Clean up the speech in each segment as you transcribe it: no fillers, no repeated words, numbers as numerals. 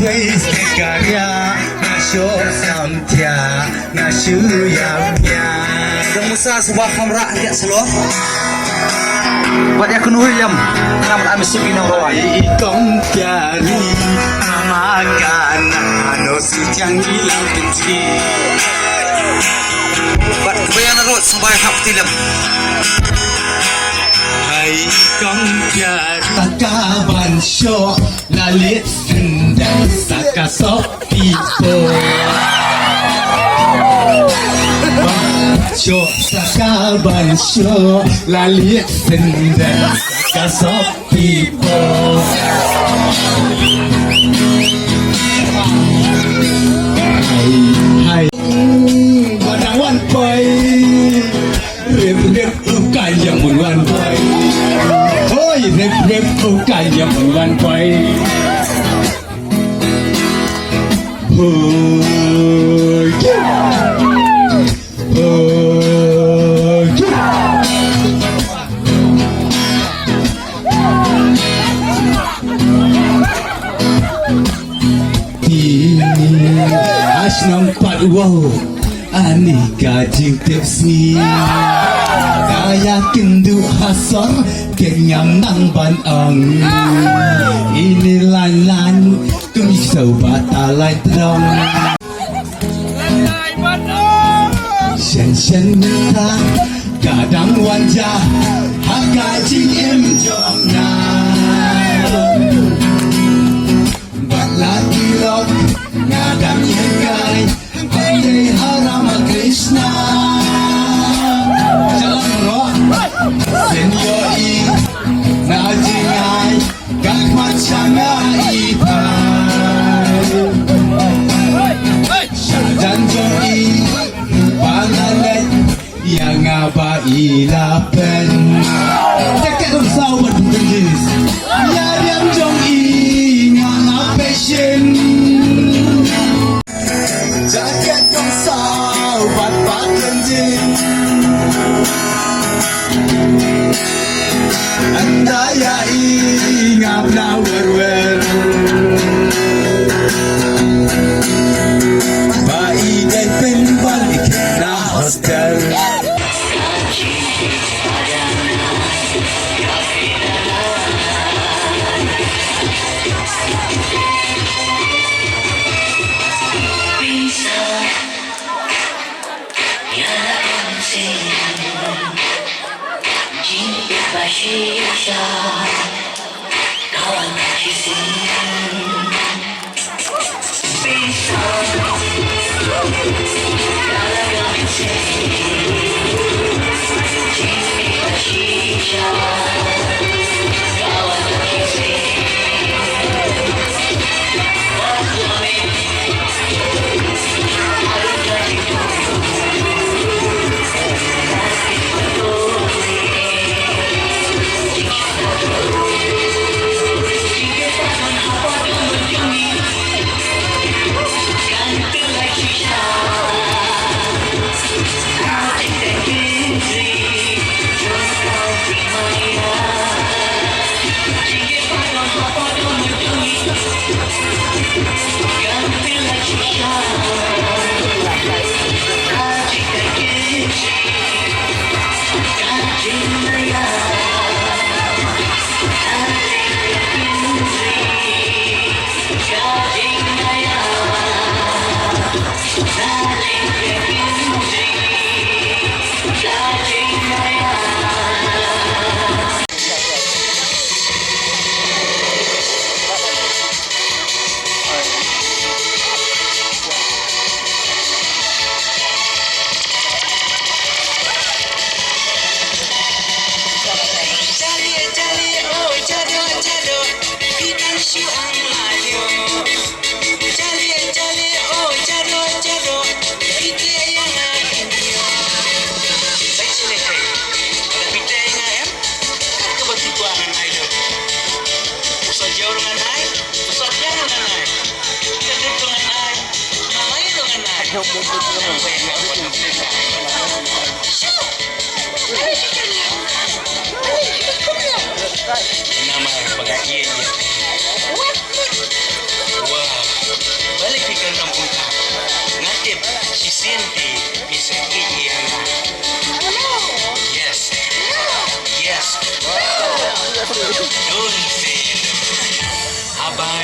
为karya nasyo samtia nasyo yamnya Musa sebuah kamera lihat seluruh buat dia kunuh yam nama amis subina rawan ikong tiari amakan ano sujang ilang benci buat kebayang narot sampai hak tilam hai ikong tiari sakaban syok lalit sendang sakasok pipo Syok sakaban syok lalit sendang sakasok pipo Hai Wadang wan boy Rep ukai yang mun wan boy Hoi rep ukai yang mun wan boy Hoi nampak wow ani kajing tepsi kaya kendu hasor kenyam nang ban ang ini lan kami sobat alai drong shen minta kadang wajah hakajing em jom na lagi lok ngadam yekai Hare Haram Krishna Jalan roh Senyoi Najingai Gak macam ipai Syajan joi Pangalet Yang abai lapen Dekat dong sahabat berjenis Yang joi Passion jaket dong sahabat pakenjing anda ya ingat na werwer bai dan penbalik na hostel Shisha, kawan kisi, bisa, dalam kisi, shisha, kawan kisi. Nama sebagai ia. Wow.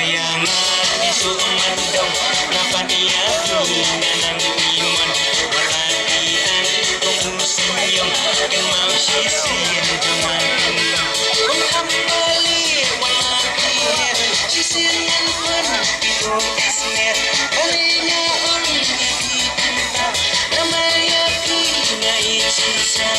Bayangan isu mandong Dapat yakin dalam iman Perhatian kung senyum Kan mau sisir jangan gendong Kung kembali walang kihir Sisiran pun itu isner Kalinya orang kita Nama yakin na isisa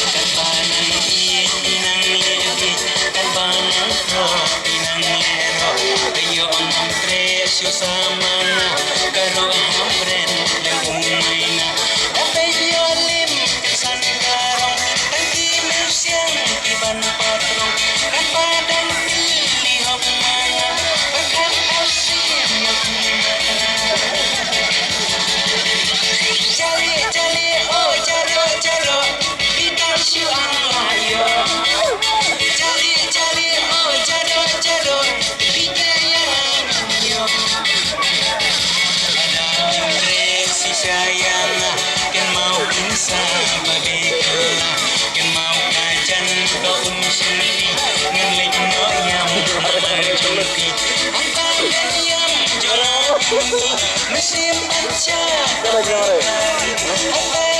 Kan panang inang lebi Kan panang roh inang lero Ayo ang presyo sa mga Karo ang brand yang umay na Kapay biolim kan sandarong Kan kimil siyang iban patrong Kan padang pilihok mga Pagkat asin yung Jali, jali, oh jalo, jalo Bidang syuang layo Jali, jali, oh jalo, jalo Bidang yang yo Ada impresi sayang Kan mau insan bagaikanlah Kan mau kajan kau unsuri Ngelik no yang mencuti Antakan yang jolang Mesin baca Antakan